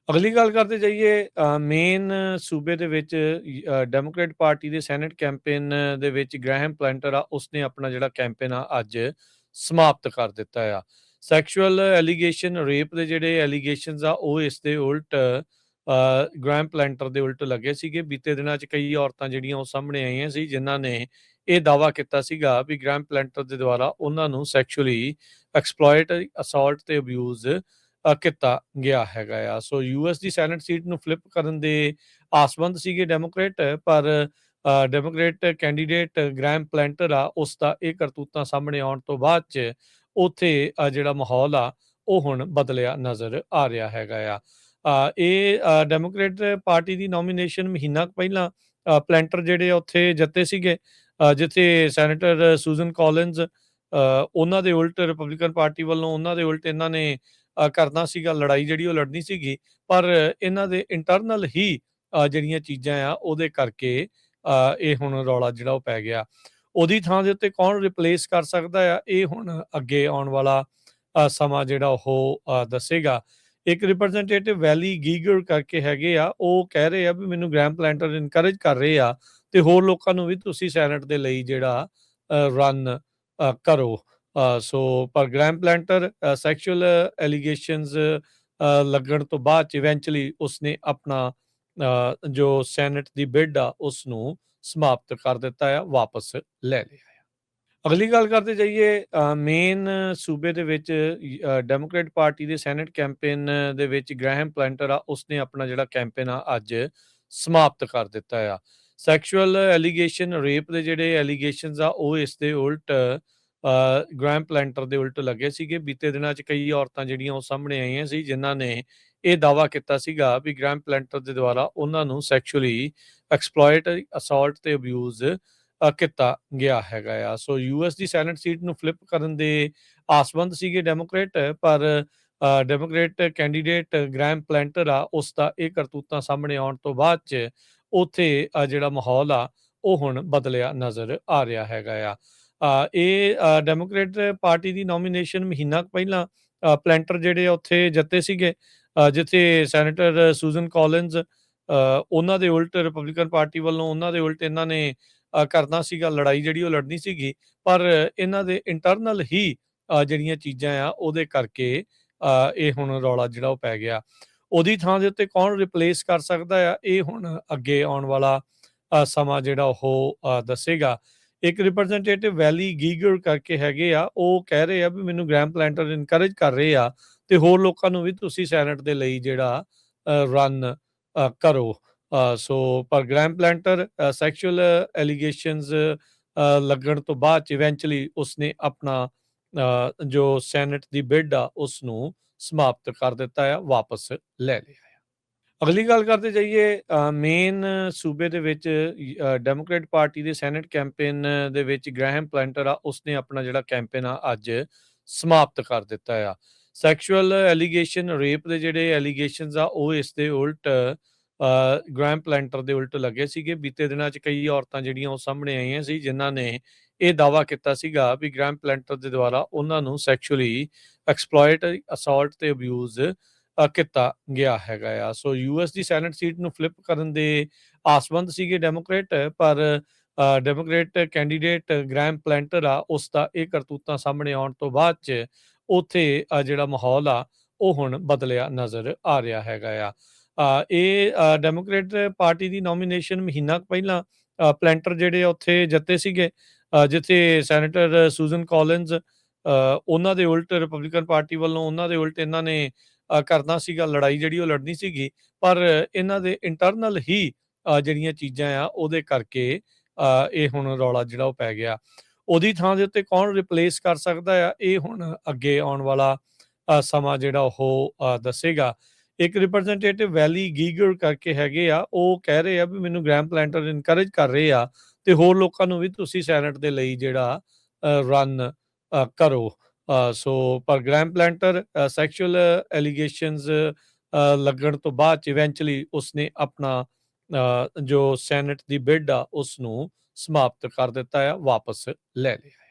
ਅਗਲੀ ਗੱਲ ਕਰਦੇ ਜਾਈਏ ਮੇਨ ਸੂਬੇ ਦੇ ਵਿੱਚ ਡੈਮੋਕ੍ਰੇਟ ਪਾਰਟੀ ਦੇ ਸੈਨੇਟ ਕੈਂਪੇਨ ਦੇ ਵਿੱਚ ਗ੍ਰੈਹਮ ਪਲੈਂਟਰ ਆ ਉਸਨੇ ਆਪਣਾ ਜਿਹੜਾ ਕੈਂਪੇਨ ਆ ਅੱਜ ਸਮਾਪਤ ਕਰ ਦਿੱਤਾ ਆ। ਸੈਕਸ਼ੂਅਲ ਐਲੀਗੇਸ਼ਨ ਰੇਪ ਦੇ ਜਿਹੜੇ ਐਲੀਗੇਸ਼ਨਸ ਆ ਉਹ ਇਸ ਦੇ ਉਲਟ ਗ੍ਰੈਹਮ ਪਲੈਂਟਰ ਦੇ ਉਲਟ ਲੱਗੇ ਸੀਗੇ। ਬੀਤੇ ਦਿਨਾਂ 'ਚ ਕਈ ਔਰਤਾਂ ਜਿਹੜੀਆਂ ਉਹ ਸਾਹਮਣੇ ਆਈਆਂ ਸੀ ਜਿਨ੍ਹਾਂ ਨੇ ਇਹ ਦਾਅਵਾ ਕੀਤਾ ਸੀਗਾ ਵੀ ਗ੍ਰੈਹਮ ਪਲੈਂਟਰ ਦੇ ਦੁਆਰਾ ਉਹਨਾਂ ਨੂੰ ਸੈਕਸ਼ੂਅਲੀ ਐਕਸਪਲੋਇਟ, ਅਸੌਲਟ ਤੇ ਅਬਿਊਜ਼ ਕੀਤਾ ਗਿਆ ਹੈਗਾ ਆ। ਸੋ ਯੂਐਸ ਦੀ ਸੈਨੇਟ ਸੀਟ ਨੂੰ ਫਲਿੱਪ ਕਰਨ ਦੇ ਆਸਵੰਦ ਸੀਗੇ ਡੈਮੋਕ੍ਰੇਟ, ਪਰ ਡੈਮੋਕ੍ਰੇਟ ਕੈਂਡੀਡੇਟ ਗ੍ਰੈਹਮ ਪਲੈਂਟਰ ਆ ਉਸ ਦਾ ਇਹ ਕਰਤੂਤਾਂ ਸਾਹਮਣੇ ਆਉਣ ਤੋਂ ਬਾਅਦ 'ਚ ਉੱਥੇ ਜਿਹੜਾ ਮਾਹੌਲ ਆ ਉਹ ਹੁਣ ਬਦਲਿਆ ਨਜ਼ਰ ਆ ਰਿਹਾ ਹੈਗਾ ਆ। ਇਹ ਡੈਮੋਕ੍ਰੇਟ ਪਾਰਟੀ ਦੀ ਨੋਮੀਨੇਸ਼ਨ ਮਹੀਨਾ ਕੁ ਪਹਿਲਾਂ ਪਲੈਂਟਰ ਜਿਹੜੇ ਉੱਥੇ ਜਿੱਤੇ ਸੀਗੇ, ਜਿੱਥੇ ਸੈਨੇਟਰ ਸੂਜ਼ਨ ਕਾਲਿੰਜ਼ ਉਹਨਾਂ ਦੇ ਉਲਟ ਰਿਪਬਲਿਕਨ ਪਾਰਟੀ ਵੱਲੋਂ ਉਹਨਾਂ ਦੇ ਉਲਟ ਇਹਨਾਂ ਨੇ ਕਰਨਾ ਸੀਗਾ, ਲੜਾਈ ਜਿਹੜੀ ਉਹ ਲੜਨੀ ਸੀਗੀ, ਪਰ ਇਹਨਾਂ ਦੇ ਇੰਟਰਨਲ ਹੀ ਜਿਹੜੀਆਂ ਚੀਜ਼ਾਂ ਆ ਉਹਦੇ ਕਰਕੇ ਇਹ ਹੁਣ ਰੌਲਾ ਜਿਹੜਾ ਉਹ ਪੈ ਗਿਆ। ਉਹਦੀ ਥਾਂ ਦੇ ਉੱਤੇ ਕੌਣ ਰਿਪਲੇਸ ਕਰ ਸਕਦਾ ਆ, ਇਹ ਹੁਣ ਅੱਗੇ ਆਉਣ ਵਾਲਾ ਸਮਾਂ ਜਿਹੜਾ ਉਹ ਦੱਸੇਗਾ। ਇੱਕ ਰਿਪਰੈਜ਼ੈਂਟੇਟਿਵ ਵੈਲੀ ਗੀਗਰ ਕਰਕੇ ਹੈਗੇ ਆ, ਉਹ ਕਹਿ ਰਹੇ ਆ ਵੀ ਮੈਨੂੰ ਗ੍ਰੈਹਮ ਪਲੈਂਟਰ ਇਨਕਰੇਜ ਕਰ ਰਹੇ ਆ ਤੇ ਹੋਰ ਲੋਕਾਂ ਨੂੰ ਵੀ ਤੁਸੀਂ ਸੈਨੇਟ ਦੇ ਲਈ ਜਿਹੜਾ ਰਨ ਕਰੋ। ਸੋ ਪਰ ਗ੍ਰੈਹਮ ਪਲੈਂਟਰ ਸੈਕਸ਼ੂਅਲ ਐਲੀਗੇਸ਼ਨਸ ਲੱਗਣ ਤੋਂ ਬਾਅਦ ਚ ਇਵੈਂਚੁਅਲੀ ਉਸਨੇ ਆਪਣਾ ਜੋ ਸੈਨੇਟ ਦੀ ਬਿਡ ਆ ਉਸ ਨੂੰ ਸਮਾਪਤ ਕਰ ਦਿੱਤਾ ਆ, ਵਾਪਸ ਲੈ ਲਿਆ ਆ। ਅਗਲੀ ਗੱਲ ਕਰਦੇ ਜਾਈਏ ਮੇਨ ਸੂਬੇ ਦੇ ਵਿੱਚ ਡੈਮੋਕ੍ਰੇਟ ਪਾਰਟੀ ਦੇ ਸੈਨੇਟ ਕੈਂਪੇਨ ਦੇ ਵਿੱਚ ਗ੍ਰੈਹਮ ਪਲੈਂਟਰ ਆ ਉਸਨੇ ਆਪਣਾ ਜਿਹੜਾ ਕੈਂਪੇਨ ਆ ਅੱਜ ਸਮਾਪਤ ਕਰ ਦਿੱਤਾ ਆ। ਸੈਕਸ਼ੂਅਲ ਐਲੀਗੇਸ਼ਨ ਰੇਪ ਦੇ ਜਿਹੜੇ ਐਲੀਗੇਸ਼ਨਸ ਆ ਉਹ ਇਸ ਦੇ ਉਲਟ ਗ੍ਰੈਹਮ ਪਲੈਂਟਰ ਦੇ ਉਲਟ ਲੱਗੇ ਸੀਗੇ। ਬੀਤੇ ਦਿਨਾਂ 'ਚ ਕਈ ਔਰਤਾਂ ਜਿਹੜੀਆਂ ਉਹ ਸਾਹਮਣੇ ਆਈਆਂ ਸੀ ਜਿਨ੍ਹਾਂ ਨੇ ਇਹ ਦਾਅਵਾ ਕੀਤਾ ਸੀਗਾ ਵੀ ਗ੍ਰੈਹਮ ਪਲੈਂਟਰ ਦੇ ਦੁਆਰਾ ਉਹਨਾਂ ਨੂੰ ਸੈਕਸ਼ੂਅਲੀ ਐਕਸਪਲੋਇਟ, ਅਸੌਲਟ ਤੇ ਅਬਿਊਜ਼ ਕੀਤਾ ਗਿਆ ਹੈਗਾ ਆ। ਸੋ ਯੂਐਸ ਦੀ ਸੈਨੇਟ ਸੀਟ ਨੂੰ ਫਲਿੱਪ ਕਰਨ ਦੇ ਆਸਵੰਦ ਸੀਗੇ ਡੈਮੋਕ੍ਰੇਟ, ਪਰ ਡੈਮੋਕ੍ਰੇਟ ਕੈਂਡੀਡੇਟ ਗ੍ਰੈਹਮ ਪਲੈਂਟਰ ਆ ਉਸ ਦਾ ਇਹ ਕਰਤੂਤਾਂ ਸਾਹਮਣੇ ਆਉਣ ਤੋਂ ਬਾਅਦ 'ਚ ਉੱਥੇ ਜਿਹੜਾ ਮਾਹੌਲ ਆ ਉਹ ਹੁਣ ਬਦਲਿਆ ਨਜ਼ਰ ਆ ਰਿਹਾ ਹੈਗਾ ਆ। ਇਹ ਡੈਮੋਕ੍ਰੇਟ ਪਾਰਟੀ ਦੀ ਨੋਮੀਨੇਸ਼ਨ ਮਹੀਨਾ ਕੁ ਪਹਿਲਾਂ ਪਲੈਂਟਰ ਜਿਹੜੇ ਉੱਥੇ ਜਿੱਤੇ ਸੀਗੇ, ਜਿੱਥੇ ਸੈਨੇਟਰ ਸੂਜ਼ਨ ਕਾਲਿੰਜ਼ ਉਹਨਾਂ ਦੇ ਉਲਟ ਰਿਪਬਲਿਕਨ ਪਾਰਟੀ ਵੱਲੋਂ ਉਹਨਾਂ ਦੇ ਉਲਟ ਇਹਨਾਂ ਨੇ ਕਰਨਾ ਸੀਗਾ, ਲੜਾਈ ਜਿਹੜੀ ਉਹ ਲੜਨੀ ਸੀਗੀ, ਪਰ ਇਹਨਾਂ ਦੇ ਇੰਟਰਨਲ ਹੀ ਜਿਹੜੀਆਂ ਚੀਜ਼ਾਂ ਆ ਉਹਦੇ ਕਰਕੇ ਇਹ ਹੁਣ ਰੌਲਾ ਜਿਹੜਾ ਉਹ ਪੈ ਗਿਆ। ਉਹਦੀ ਥਾਂ ਦੇ ਉੱਤੇ ਕੌਣ ਰਿਪਲੇਸ ਕਰ ਸਕਦਾ ਆ, ਇਹ ਹੁਣ ਅੱਗੇ ਆਉਣ ਵਾਲਾ ਸਮਾਂ ਜਿਹੜਾ ਉਹ ਦੱਸੇਗਾ। ਇੱਕ ਰਿਪਰੈਜ਼ੈਂਟੇਟਿਵ ਵੈਲੀ ਗੀਗਰ ਕਰਕੇ ਹੈਗੇ ਆ, ਉਹ ਕਹਿ ਰਹੇ ਆ ਵੀ ਮੈਨੂੰ ਗ੍ਰੈਹਮ ਪਲੈਂਟਰ ਇਨਕਰੇਜ ਕਰ ਰਹੇ ਆ ਤੇ ਹੋਰ ਲੋਕਾਂ ਨੂੰ ਵੀ ਤੁਸੀਂ ਸੈਨੇਟ ਦੇ ਲਈ ਜਿਹੜਾ ਰਨ ਕਰੋ। ਸੋ ਪਰ ਗ੍ਰੈਹਮ ਪਲੈਂਟਰ ਸੈਕਸ਼ੂਅਲ ਐਲੀਗੇਸ਼ਨਸ ਲੱਗਣ ਤੋਂ ਬਾਅਦ ਚ ਇਵੈਂਚੁਅਲੀ ਉਸਨੇ ਆਪਣਾ ਜੋ ਸੈਨੇਟ ਦੀ ਬਿਡ ਆ ਉਸ ਨੂੰ ਸਮਾਪਤ ਕਰ ਦਿੱਤਾ ਆ, ਵਾਪਸ ਲੈ ਲਿਆ ਆ। ਅਗਲੀ ਗੱਲ ਕਰਦੇ ਜਾਈਏ ਮੇਨ ਸੂਬੇ ਦੇ ਵਿੱਚ ਡੈਮੋਕ੍ਰੇਟ ਪਾਰਟੀ ਦੇ ਸੈਨੇਟ ਕੈਂਪੇਨ ਦੇ ਵਿੱਚ ਗ੍ਰੈਹਮ ਪਲੈਂਟਰ ਆ ਉਸਨੇ ਆਪਣਾ ਜਿਹੜਾ ਕੈਂਪੇਨ ਆ ਅੱਜ ਸਮਾਪਤ ਕਰ ਦਿੱਤਾ ਆ। ਸੈਕਸ਼ੂਅਲ ਐਲੀਗੇਸ਼ਨ ਰੇਪ ਦੇ ਜਿਹੜੇ ਐਲੀਗੇਸ਼ਨਸ ਆ ਉਹ ਇਸ ਦੇ ਉਲਟ ਗ੍ਰੈਹਮ ਪਲੈਂਟਰ ਦੇ ਉਲਟ ਲੱਗੇ ਸੀਗੇ। ਬੀਤੇ ਦਿਨਾਂ 'ਚ ਕਈ ਔਰਤਾਂ ਜਿਹੜੀਆਂ ਉਹ ਸਾਹਮਣੇ ਆਈਆਂ ਸੀ ਜਿਨ੍ਹਾਂ ਨੇ ਇਹ ਦਾਅਵਾ ਕੀਤਾ ਸੀਗਾ ਵੀ ਗ੍ਰੈਹਮ ਪਲੈਂਟਰ ਦੇ ਦੁਆਰਾ ਉਹਨਾਂ ਨੂੰ ਸੈਕਸ਼ੂਅਲੀ ਐਕਸਪਲੋਇਟ, ਅਸੌਲਟ ਤੇ ਅਬਿਊਜ਼ ਕੀਤਾ ਗਿਆ ਹੈਗਾ ਆ। ਸੋ ਯੂਐਸ ਦੀ ਸੈਨੇਟ ਸੀਟ ਨੂੰ ਫਲਿੱਪ ਕਰਨ ਦੇ ਆਸਵੰਦ ਸੀਗੇ ਡੈਮੋਕ੍ਰੇਟ, ਪਰ ਡੈਮੋਕ੍ਰੇਟ ਕੈਂਡੀਡੇਟ ਗ੍ਰੈਹਮ ਪਲੈਂਟਰ ਆ ਉਸ ਦਾ ਇਹ ਕਰਤੂਤਾਂ ਸਾਹਮਣੇ ਆਉਣ ਤੋਂ ਬਾਅਦ 'ਚ ਉੱਥੇ ਜਿਹੜਾ ਮਾਹੌਲ ਆ ਉਹ ਹੁਣ ਬਦਲਿਆ ਨਜ਼ਰ ਆ ਰਿਹਾ ਹੈਗਾ ਆ। ਇਹ ਡੈਮੋਕ੍ਰੇਟ ਪਾਰਟੀ ਦੀ ਨੋਮੀਨੇਸ਼ਨ ਮਹੀਨਾ ਕੁ ਪਹਿਲਾਂ ਪਲੈਂਟਰ ਜਿਹੜੇ ਉੱਥੇ ਜਿੱਤੇ ਸੀਗੇ, ਜਿੱਥੇ ਸੈਨੇਟਰ ਸੂਜ਼ਨ ਕਾਲਿੰਜ਼ ਉਹਨਾਂ ਦੇ ਉਲਟ ਰਿਪਬਲਿਕਨ ਪਾਰਟੀ ਵੱਲੋਂ ਉਹਨਾਂ ਦੇ ਉਲਟ ਇਹਨਾਂ ਨੇ ਕਰਨਾ ਸੀਗਾ, ਲੜਾਈ ਜਿਹੜੀ ਉਹ ਲੜਨੀ ਸੀਗੀ, ਪਰ ਇਹਨਾਂ ਦੇ ਇੰਟਰਨਲ ਹੀ ਜਿਹੜੀਆਂ ਚੀਜ਼ਾਂ ਆ ਉਹਦੇ ਕਰਕੇ ਇਹ ਹੁਣ ਰੌਲਾ ਜਿਹੜਾ ਉਹ ਪੈ ਗਿਆ। ਉਹਦੀ ਥਾਂ ਦੇ ਉੱਤੇ ਕੌਣ ਰਿਪਲੇਸ ਕਰ ਸਕਦਾ ਆ, ਇਹ ਹੁਣ ਅੱਗੇ ਆਉਣ ਵਾਲਾ ਸਮਾਂ ਜਿਹੜਾ ਉਹ ਦੱਸੇਗਾ। ਇੱਕ ਰਿਪਰੈਜ਼ੈਂਟੇਟਿਵ ਵੈਲੀ ਗੀਗਰ ਕਰਕੇ ਹੈਗੇ ਆ, ਉਹ ਕਹਿ ਰਹੇ ਆ ਵੀ ਮੈਨੂੰ ਗ੍ਰੈਹਮ ਪਲੈਂਟਰ ਇਨਕਰੇਜ ਕਰ ਰਹੇ ਆ ਤੇ ਹੋਰ ਲੋਕਾਂ ਨੂੰ ਵੀ ਤੁਸੀਂ ਸੈਨੇਟ ਦੇ ਲਈ ਜਿਹੜਾ ਰਨ ਕਰੋ। ਸੋ ਪਰ ਗ੍ਰੈਹਮ ਪਲੈਂਟਰ ਸੈਕਸ਼ੂਅਲ ਐਲੀਗੇਸ਼ਨਸ ਲੱਗਣ ਤੋਂ ਬਾਅਦ ਚ ਇਵੈਂਚੁਅਲੀ ਉਸਨੇ ਆਪਣਾ ਜੋ ਸੈਨੇਟ ਦੀ ਬਿਡ ਆ ਉਸ ਨੂੰ ਸਮਾਪਤ ਕਰ ਦਿੱਤਾ ਆ, ਵਾਪਸ ਲੈ ਲਿਆ।